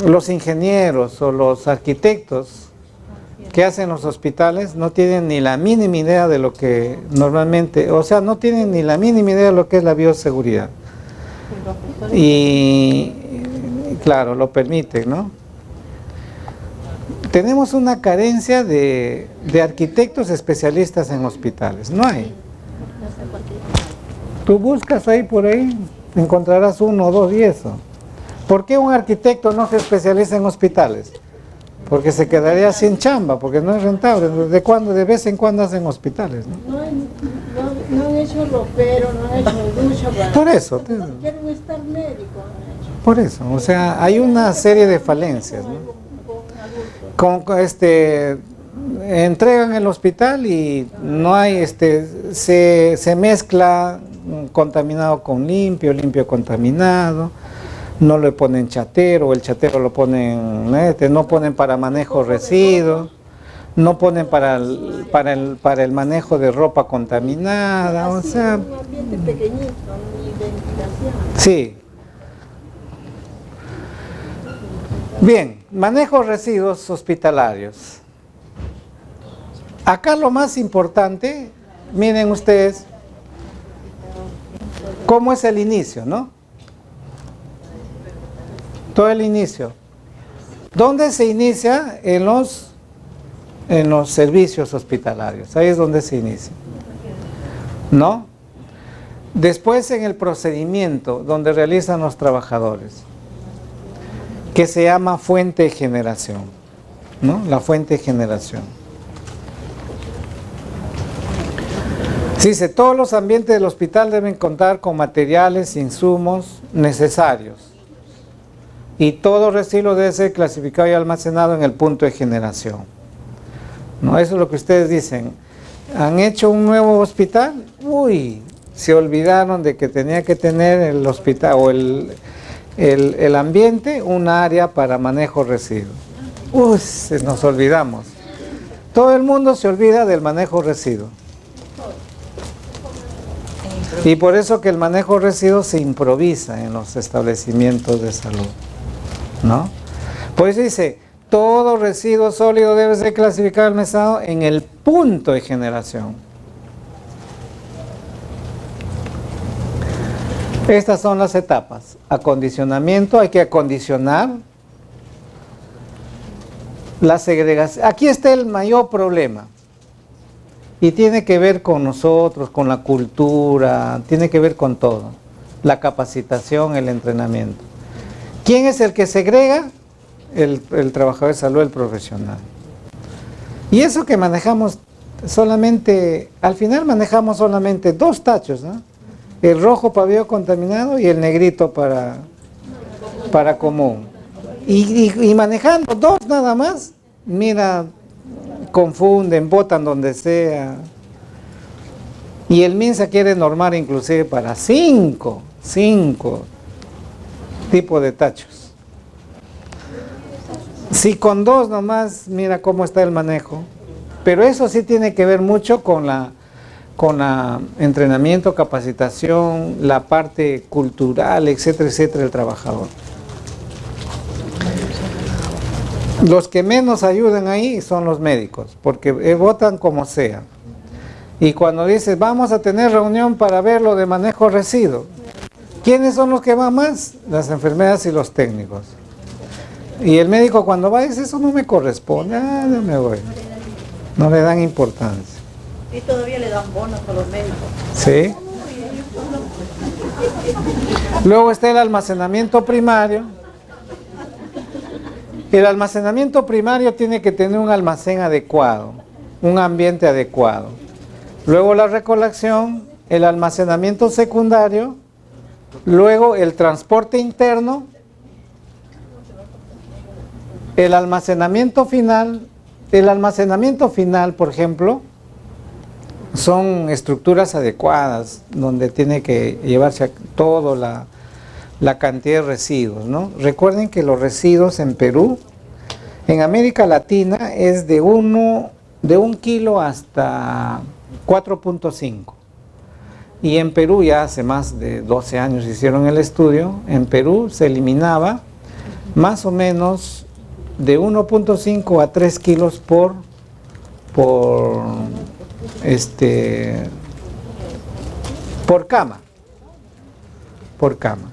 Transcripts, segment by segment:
los ingenieros o los arquitectos que hacen los hospitales no tienen ni la mínima idea de lo que normalmente, o sea, no tienen ni la mínima idea de lo que es la bioseguridad. Y claro, lo permiten, ¿no? Tenemos una carencia de arquitectos especialistas en hospitales, no hay. Tú buscas ahí por ahí, encontrarás 1 o 2 y eso. ¿Por qué un arquitecto no se especializa en hospitales? Porque se quedaría sin chamba, porque no es rentable. ¿De vez en cuando hacen hospitales? ¿No? No han hecho ropero, no han hecho ducha. Por eso. Quieren estar médicos. Por eso, o sea, hay una serie de falencias, ¿no? Entregan el hospital y no hay, se mezcla contaminado con limpio, limpio contaminado, no le ponen chatero, el chatero lo ponen, no ponen para manejo residuos, no ponen para el manejo de ropa contaminada, o sea... Un ambiente pequeñito, ni ventilación. Sí. Bien, manejo de residuos hospitalarios. Acá lo más importante, miren ustedes, cómo es el inicio, ¿no? Todo el inicio. ¿Dónde se inicia? En los servicios hospitalarios. Ahí es donde se inicia, ¿no? Después en el procedimiento donde realizan los trabajadores, que se llama fuente de generación, ¿no? La fuente de generación. Dice, todos los ambientes del hospital deben contar con materiales, insumos necesarios. Y todo residuo debe ser clasificado y almacenado en el punto de generación. ¿No? Eso es lo que ustedes dicen. ¿Han hecho un nuevo hospital? Uy, se olvidaron de que tenía que tener el hospital o el ambiente un área para manejo de residuos. Uy, nos olvidamos. Todo el mundo se olvida del manejo de residuos. Y por eso que el manejo de residuos se improvisa en los establecimientos de salud, ¿no? Por eso dice, todo residuo sólido debe ser clasificado y almacenado en el punto de generación. Estas son las etapas. Acondicionamiento, hay que acondicionar. La segregación. Aquí está el mayor problema. Y tiene que ver con nosotros, con la cultura, tiene que ver con todo. La capacitación, el entrenamiento. ¿Quién es el que segrega? El trabajador de salud, el profesional. Y eso que manejamos solamente, al final manejamos solamente 2 tachos, ¿no? El rojo para biocontaminado y el negrito para común. Y manejando 2 nada más, mira, confunden, botan donde sea. Y el MINSA quiere normar inclusive para 5 tipos de tachos. Si con 2 nomás, mira cómo está el manejo. Pero eso sí tiene que ver mucho con la entrenamiento, capacitación, la parte cultural, etcétera, etcétera, del trabajador. Los que menos ayudan ahí son los médicos, porque votan como sea. Y cuando dices, vamos a tener reunión para ver lo de manejo de residuos, ¿quiénes son los que van más? Las enfermeras y los técnicos. Y el médico cuando va dice, eso no me corresponde, no me voy. No le dan importancia. Y todavía le dan bonos a los médicos. Sí. Luego está el almacenamiento primario. El almacenamiento primario tiene que tener un almacén adecuado, un ambiente adecuado. Luego la recolección, el almacenamiento secundario, luego el transporte interno, el almacenamiento final. El almacenamiento final, por ejemplo, son estructuras adecuadas, donde tiene que llevarse toda la cantidad de residuos, ¿no? Recuerden que los residuos en Perú, en América Latina, es de 1 kilo hasta 4.5. Y en Perú, ya hace más de 12 años hicieron el estudio, en Perú se eliminaba más o menos de 1.5 a 3 kilos por cama. Por cama.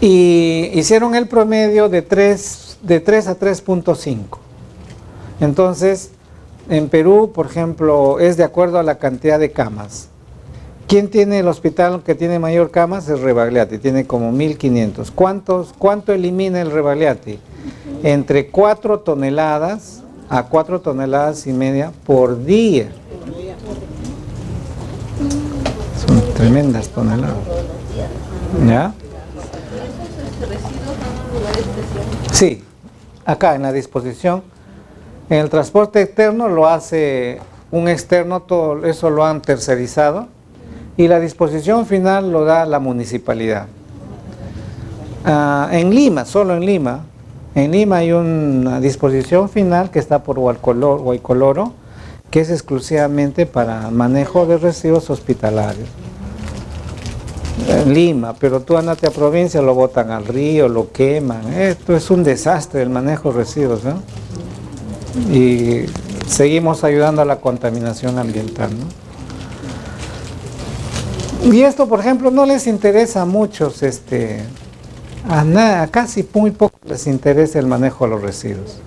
Y hicieron el promedio de 3 a 3.5. Entonces, en Perú, por ejemplo, es de acuerdo a la cantidad de camas. ¿Quién tiene el hospital que tiene mayor camas? Es Rebagliati, tiene como 1500. ¿Cuánto elimina el Rebagliati? Entre 4 toneladas a 4 toneladas y media por día. Son tremendas toneladas. ¿Ya? Sí, acá en la disposición. En el transporte externo lo hace un externo, todo eso lo han tercerizado, y la disposición final lo da la municipalidad. En Lima, solo en Lima hay una disposición final que está por Huaycoloro, que es exclusivamente para manejo de residuos hospitalarios. En Lima, pero tú andate a provincia, lo botan al río, lo queman. Esto es un desastre el manejo de residuos, ¿no? Y seguimos ayudando a la contaminación ambiental, ¿no? Y esto, por ejemplo, no les interesa a muchos, a casi muy poco les interesa el manejo de los residuos.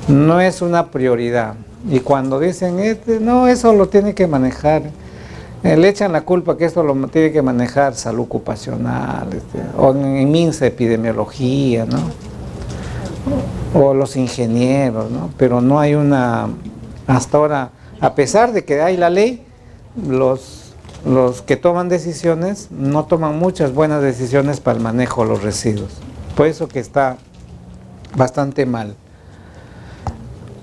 No es una prioridad. Y cuando dicen, no, eso lo tiene que manejar, le echan la culpa que esto lo tiene que manejar salud ocupacional, o en MINSA epidemiología, ¿no? O los ingenieros, ¿no? Pero no hay hasta ahora, a pesar de que hay la ley, los que toman decisiones no toman muchas buenas decisiones para el manejo de los residuos. Por eso que está bastante mal.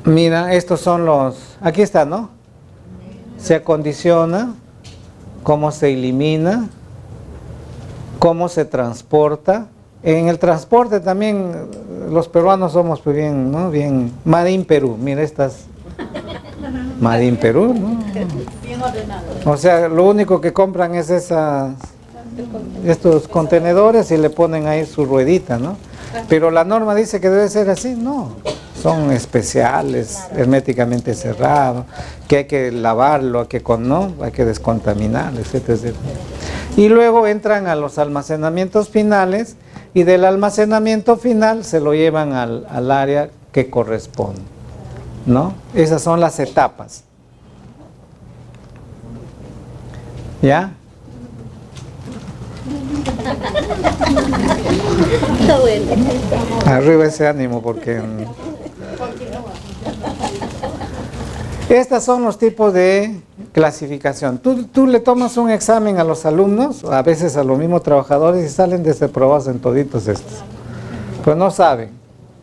Mira, estos son aquí está, ¿no? Se acondiciona, cómo se elimina, cómo se transporta. En el transporte también los peruanos somos bien, ¿no? Bien, Made in Perú, mira estas, Made in Perú, ¿no? Bien ordenado. O sea, lo único que compran es estos contenedores y le ponen ahí su ruedita, ¿no? Pero la norma dice que debe ser así, no, son especiales, herméticamente cerrados, que hay que lavarlo, hay que descontaminar, etcétera, etcétera. Y luego entran a los almacenamientos finales, y del almacenamiento final se lo llevan al área que corresponde, ¿no? Esas son las etapas. ¿Ya? Está bueno. Arriba ese ánimo porque... Estos son los tipos de clasificación. Tú le tomas un examen a los alumnos, a veces a los mismos trabajadores, y salen desaprobados en toditos estos. Pues no saben.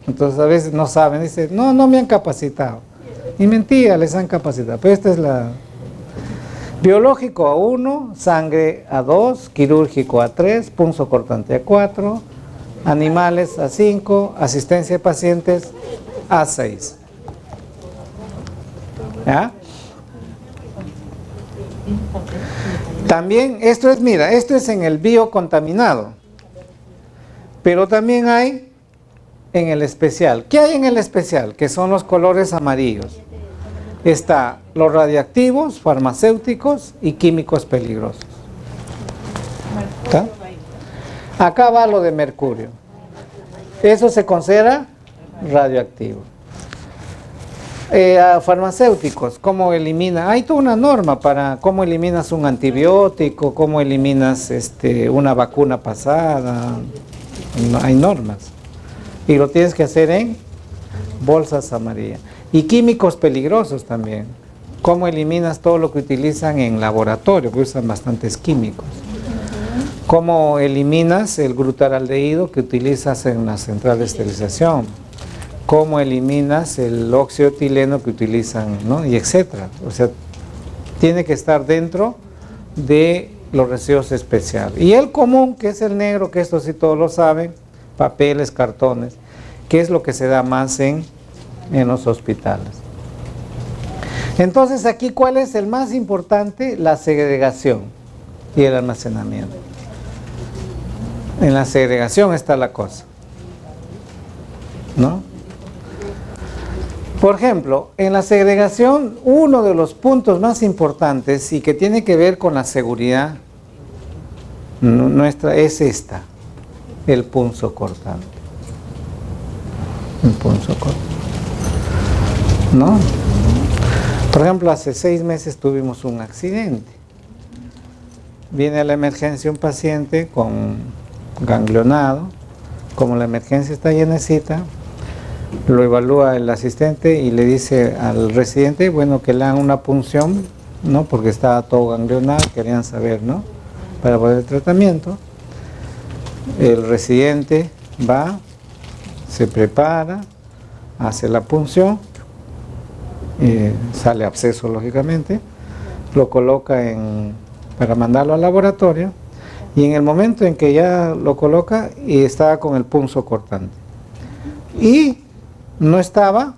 Entonces a veces no saben, dicen, no me han capacitado. Y mentira, les han capacitado. Pero esta es la... Biológico a 1, sangre a 2, quirúrgico a 3, punzo cortante a 4, animales a 5, asistencia de pacientes a 6. ¿Ya? También, esto es en el biocontaminado, pero también hay en el especial. ¿Qué hay en el especial? Que son los colores amarillos. Está los radiactivos, farmacéuticos y químicos peligrosos. ¿Está? Acá va lo de mercurio. Eso se considera radioactivo. Farmacéuticos, ¿cómo elimina? Hay toda una norma para cómo eliminas un antibiótico, cómo eliminas una vacuna pasada. Hay normas. Y lo tienes que hacer en bolsas amarillas. Y químicos peligrosos también. ¿Cómo eliminas todo lo que utilizan en laboratorio? Que usan bastantes químicos. ¿Cómo eliminas el glutaraldehído que utilizas en la central de esterilización? ¿Cómo eliminas el óxido etileno que utilizan, ¿no? Y etcétera. O sea, tiene que estar dentro de los residuos especiales. Y el común, que es el negro, que esto sí todos lo saben, papeles, cartones, que es lo que se da más en los hospitales. Entonces aquí, ¿cuál es el más importante? La segregación y el almacenamiento. En la segregación está la cosa, ¿no? Por ejemplo, en la segregación, uno de los puntos más importantes y que tiene que ver con la seguridad nuestra es el punzocortante. El punzocortante, ¿no? Por ejemplo, hace 6 meses tuvimos un accidente. Viene a la emergencia un paciente con ganglionado. Como la emergencia está llenecita, lo evalúa el asistente y le dice al residente, bueno, que le hagan una punción, ¿no? Porque estaba todo ganglionado, querían saber, ¿no? Para poder el tratamiento. El residente va, se prepara, hace la punción, sale absceso lógicamente, lo coloca para mandarlo al laboratorio, y en el momento en que ya lo coloca, y estaba con el punzo cortante. Y no estaba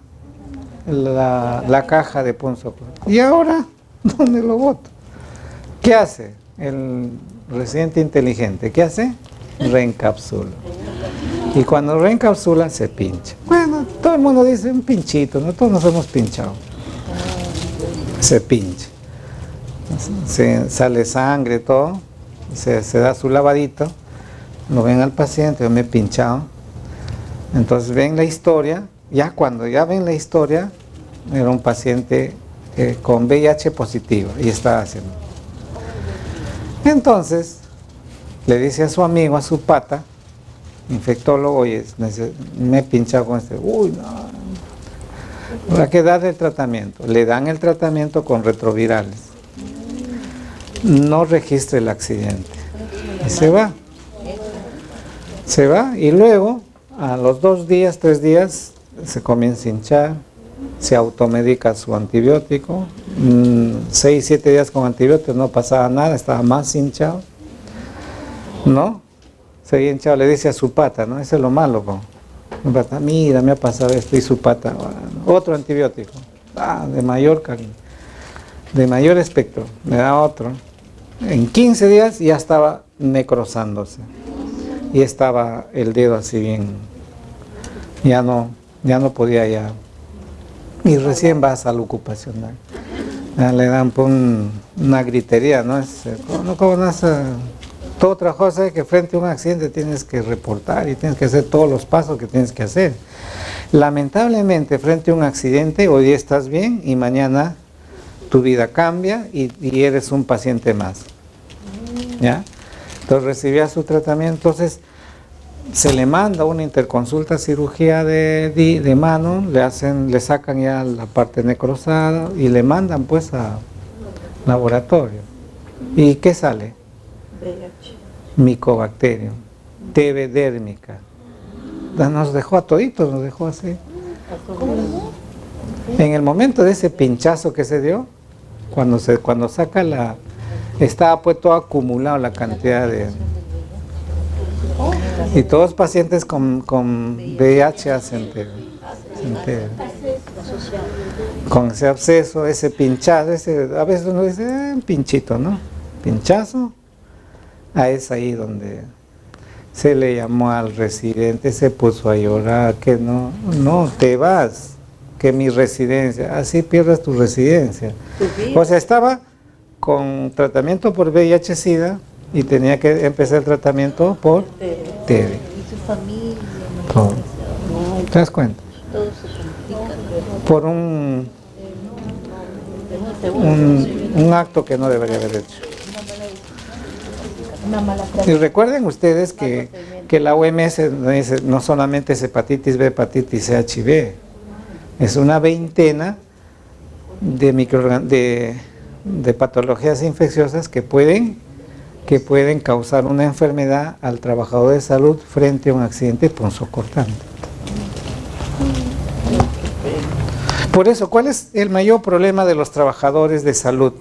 la caja de punzo cortante. ¿Y ahora dónde lo boto? ¿Qué hace el residente inteligente? ¿Qué hace? Reencapsula. Y cuando reencapsula, se pincha. Bueno, todo el mundo dice un pinchito, ¿no? Todos nos hemos pinchado. Se pincha. Sale sangre, todo. Se da su lavadito. Lo ven al paciente, yo me he pinchado. Entonces ven la historia. Ya cuando ya ven la historia, era un paciente con VIH positivo y estaba haciendo. Entonces, le dice a su amigo, a su pata, infectólogo, oye, me he pinchado con este. Uy, no. Hay que darle el tratamiento. Le dan el tratamiento con retrovirales. No registra el accidente. Y se va. Se va y luego, a los 2 días, 3 días, se comienza a hinchar, se automedica su antibiótico. 6, 7 días con antibióticos no pasaba nada, estaba más hinchado. ¿No? Seguía hinchado, le dice a su pata, ¿no? Eso es lo malo, mi pata, mira, me ha pasado esto, y su pata, bueno, otro antibiótico, de mayor espectro, me da otro. En 15 días ya estaba necrosándose, y estaba el dedo así bien, ya no podía ya, y recién va a salud ocupacional. Ya le dan una gritería, ¿no? Todo trabajo es que frente a un accidente tienes que reportar y tienes que hacer todos los pasos que tienes que hacer. Lamentablemente, frente a un accidente, hoy día estás bien y mañana tu vida cambia y eres un paciente más. ¿Ya? Entonces recibía su tratamiento, entonces se le manda una interconsulta cirugía de mano, le sacan ya la parte necrosada y le mandan pues a laboratorio. ¿Y qué sale? VIH. Mycobacterium, TB dérmica. Nos dejó a toditos, nos dejó así. En el momento de ese pinchazo que se dio, cuando saca estaba pues todo acumulado la cantidad de... Y todos los pacientes con VIH se enteran. Con ese absceso, ese pinchazo, a veces uno dice, un pinchito, ¿no? Pinchazo. Es ahí donde se le llamó al residente, se puso a llorar, que no te vas, que mi residencia, así pierdes tu residencia. O sea, estaba con tratamiento por VIH-Sida y tenía que empezar el tratamiento por TB. Y su familia. Todo. ¿Te das cuenta? Todo se complica. Por un acto que no debería haber hecho. Y recuerden ustedes que la OMS dice, no solamente es hepatitis B, hepatitis C, HIV, es una veintena de patologías infecciosas que pueden causar una enfermedad al trabajador de salud frente a un accidente punzocortante. Por eso, ¿cuál es el mayor problema de los trabajadores de salud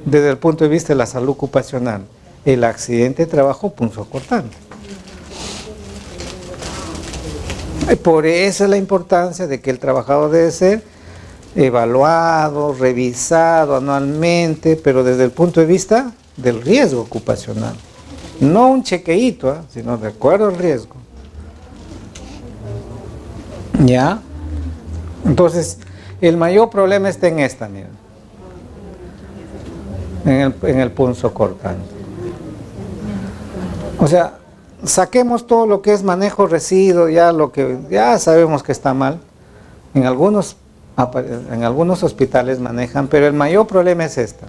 desde el punto de vista de la salud ocupacional? El accidente de trabajo punzocortante. Por eso es la importancia de que el trabajador debe ser evaluado, revisado anualmente, pero desde el punto de vista del riesgo ocupacional. No un chequeíto, sino de acuerdo al riesgo. ¿Ya? Entonces, el mayor problema está en esta, mira. En el punzo cortante. O sea, saquemos todo lo que es manejo residuo, ya lo que ya sabemos que está mal. En algunos hospitales manejan, pero el mayor problema es esta.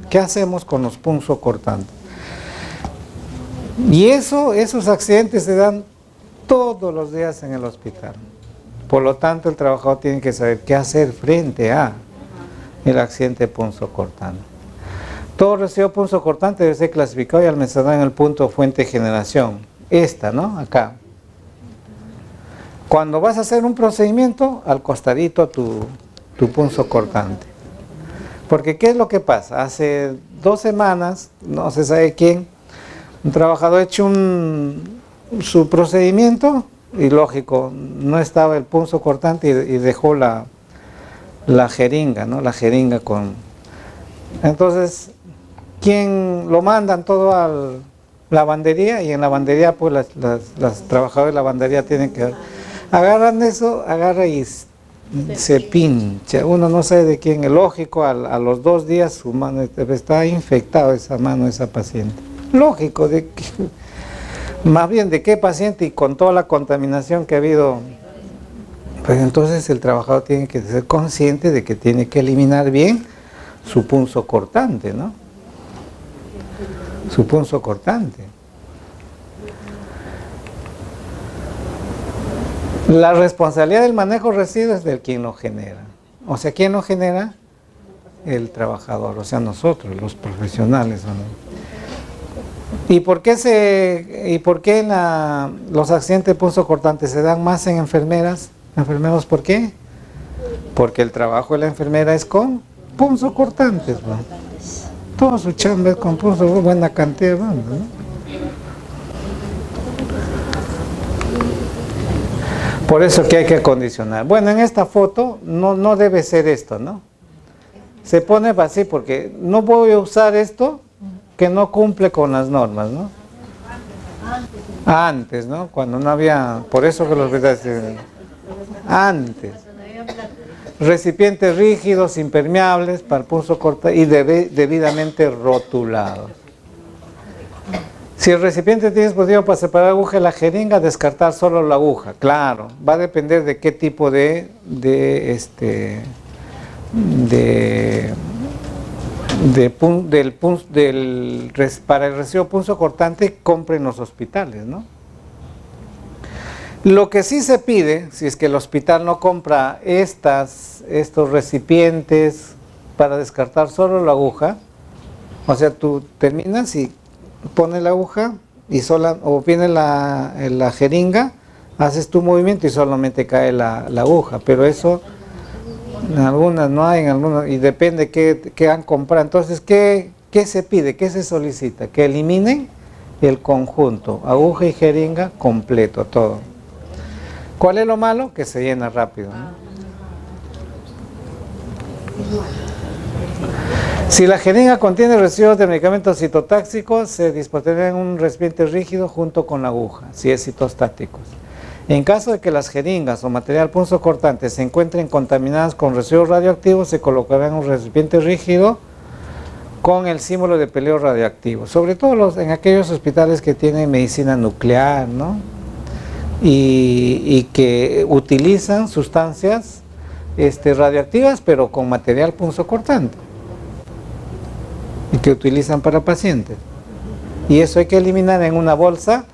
¿Qué hacemos con los punzo cortantes? Y esos accidentes se dan todos los días en el hospital. Por lo tanto, el trabajador tiene que saber qué hacer frente a el accidente punzo cortante. Todo residuo punzo cortante debe ser clasificado y almacenado en el punto fuente de generación. Esta, ¿no? Acá. Cuando vas a hacer un procedimiento, al costadito tu punzo cortante. Porque ¿qué es lo que pasa? Hace 2 semanas, no se sabe quién, un trabajador ha hecho su procedimiento y lógico, no estaba el punzo cortante y dejó la jeringa, ¿no? La jeringa con... Entonces, ¿quién lo mandan todo a la lavandería? Y en la lavandería, pues las trabajadoras de la lavandería tienen que... Agarran eso, y se pincha. Uno no sabe de quién es. Lógico, a los 2 días su mano está infectada, esa mano de esa paciente. Lógico, más bien de qué paciente y con toda la contaminación que ha habido. Pues entonces el trabajador tiene que ser consciente de que tiene que eliminar bien su punzo cortante, ¿no? Su punzo cortante. La responsabilidad del manejo residuo es del quien lo genera. O sea, ¿quién lo genera? El trabajador, o sea, nosotros, los profesionales, ¿no? ¿Y por qué los accidentes de punzo cortante se dan más en enfermeras? ¿Enfermeros por qué? Porque el trabajo de la enfermera es con punzo cortantes, ¿no? Todo su chamba es con punzo, buena cantidad de bandas, ¿no? Por eso que hay que acondicionar. Bueno, en esta foto no debe ser esto, ¿no? Se pone así porque no voy a usar esto que no cumple con las normas, ¿no? Antes, ¿no? Cuando no había, por eso que los antes. Recipientes rígidos, impermeables, para el punzo cortante y debidamente rotulados. Si el recipiente tiene dispositivo para separar la aguja y la jeringa, descartar solo la aguja. Claro, va a depender de qué tipo para el residuo punzo cortante, compren los hospitales, ¿no? Lo que sí se pide, si es que el hospital no compra estos recipientes para descartar solo la aguja, o sea, tú terminas y pones la aguja y o viene la jeringa, haces tu movimiento y solamente cae la aguja, pero eso en algunas no hay, en algunas, y depende qué han comprado. Entonces, ¿qué se pide? ¿Qué se solicita? Que eliminen el conjunto, aguja y jeringa completo, todo. ¿Cuál es lo malo? Que se llena rápido, ¿no? Si la jeringa contiene residuos de medicamentos citotóxicos, se dispondrá en un recipiente rígido junto con la aguja, si es citostáticos. En caso de que las jeringas o material punzo cortante se encuentren contaminadas con residuos radioactivos, se colocará en un recipiente rígido con el símbolo de peleo radioactivo. Sobre todo en aquellos hospitales que tienen medicina nuclear, ¿no? Y que utilizan sustancias radioactivas, pero con material punzocortante, y que utilizan para pacientes. Y eso hay que eliminar en una bolsa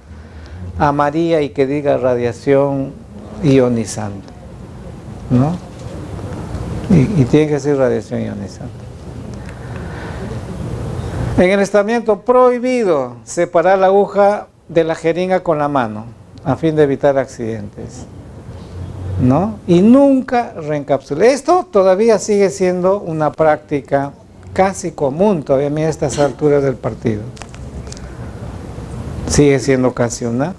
amarilla y que diga radiación ionizante, ¿no? Y tiene que ser radiación ionizante. En el estamento, prohibido separar la aguja de la jeringa con la mano, a fin de evitar accidentes, ¿no? Y nunca reencapsular. Esto todavía sigue siendo una práctica casi común todavía a estas alturas del partido. Sigue siendo casi una.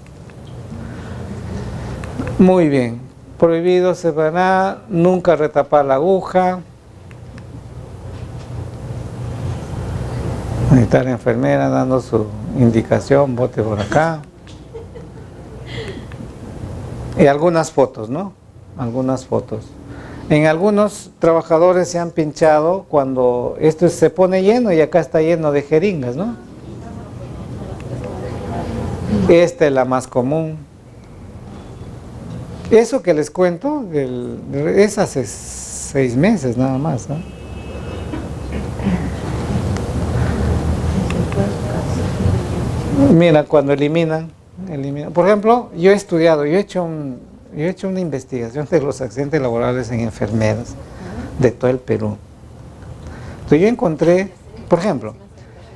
Muy bien. Prohibido separar, nunca retapar la aguja. Ahí está la enfermera dando indicación, bote por acá. Y algunas fotos, ¿no? Algunas fotos. En algunos trabajadores se han pinchado cuando esto se pone lleno y acá está lleno de jeringas, ¿no? Esta es la más común. Eso que les cuento es hace 6 meses nada más, ¿no? Mira, cuando eliminan. Por ejemplo, yo he estudiado, yo he hecho una investigación de los accidentes laborales en enfermeras de todo el Perú. Entonces yo encontré, por ejemplo,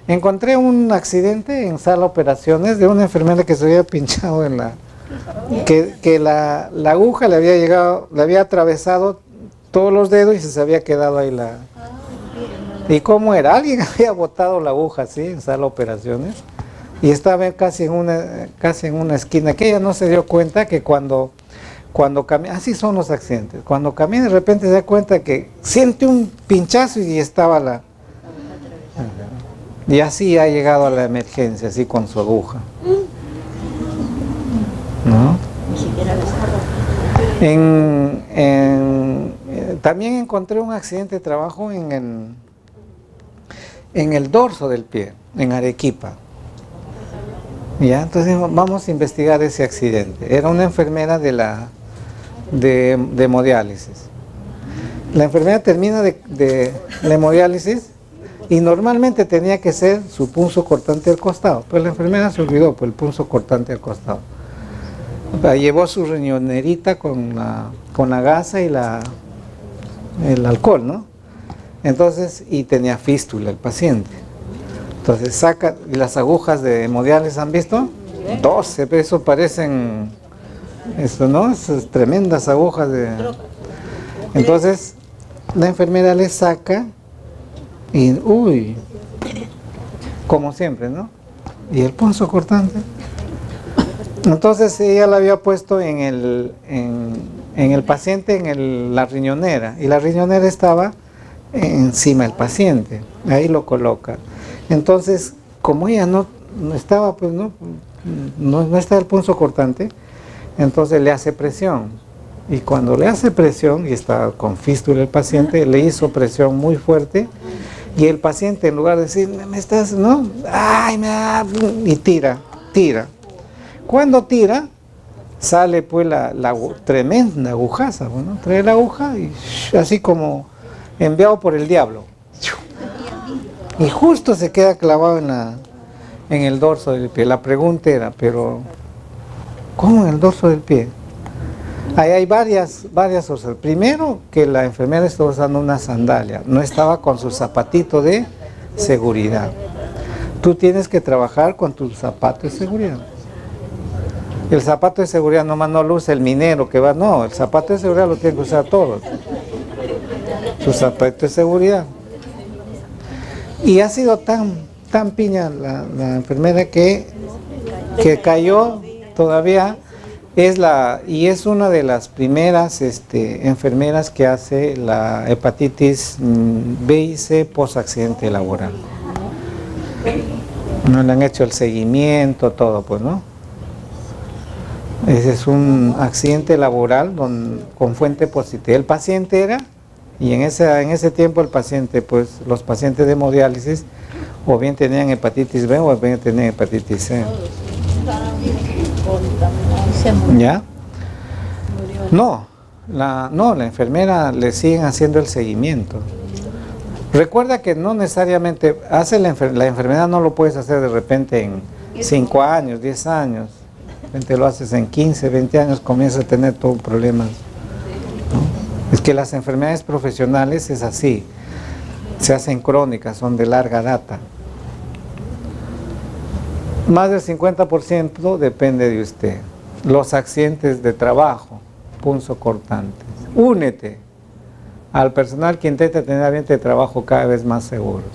un accidente en sala de operaciones de una enfermera que se había pinchado en que la aguja le había atravesado todos los dedos y se había quedado ahí ¿Y cómo era? Alguien había botado la aguja así en sala de operaciones y estaba casi en una esquina, que ella no se dio cuenta que cuando camina, así son los accidentes, cuando camina de repente se da cuenta que siente un pinchazo y estaba y así ha llegado a la emergencia, así con su aguja. ¿No? También encontré un accidente de trabajo en el dorso del pie, en Arequipa. ¿Ya? Entonces vamos a investigar ese accidente. Era una enfermera de hemodiálisis. La enfermera termina de la hemodiálisis y normalmente tenía que ser su punzo cortante al costado, pero la enfermera se olvidó por el punzo cortante al costado. Llevó su riñonerita con la gasa y el alcohol, ¿no? Entonces, y tenía fístula el paciente. Entonces saca, y las agujas de hemodiálisis, ¿han visto? 12, pero eso parecen, ¿no? Esas tremendas agujas de... Entonces, la enfermera le saca y, uy, como siempre, ¿no? Y el punzo cortante. Entonces ella la había puesto en el paciente, la riñonera, y la riñonera estaba encima del paciente, ahí lo coloca. Entonces, como ella no estaba, pues no estaba el punzo cortante, entonces le hace presión. Y cuando le hace presión, y está con fístula el paciente, le hizo presión muy fuerte, y el paciente, en lugar de decir, me estás, ¿no? ¡Ay, y tira. Cuando tira, sale pues la tremenda agujaza, ¿no? Trae la aguja y así como enviado por el diablo. Y justo se queda clavado en el dorso del pie. La pregunta era, pero ¿cómo en el dorso del pie? Ahí hay varias cosas. Primero, que la enfermera estaba usando una sandalia, no estaba con su zapatito de seguridad. Tú tienes que trabajar con tu zapato de seguridad. El zapato de seguridad nomás no lo usa el minero que va, no, el zapato de seguridad lo tienen que usar todos. Su zapato de seguridad. Y ha sido tan piña la enfermera que cayó todavía, es una de las primeras enfermeras que hace la hepatitis B y C post accidente laboral. No le han hecho el seguimiento, todo, pues, ¿no? Ese es un accidente laboral con fuente positiva. El paciente era, y en ese tiempo el paciente, pues los pacientes de hemodiálisis o bien tenían hepatitis B o bien tenían hepatitis C. ¿Ya? No, la enfermera le siguen haciendo el seguimiento. Recuerda que no necesariamente la enfermedad no lo puedes hacer de repente en 5 años, 10 años. De repente lo haces en 15, 20 años, comienzas a tener todo problemas, ¿no? Es que las enfermedades profesionales es así, se hacen crónicas, son de larga data. Más del 50% depende de usted. Los accidentes de trabajo, punzocortantes. Únete al personal que intenta tener ambiente de trabajo cada vez más seguros.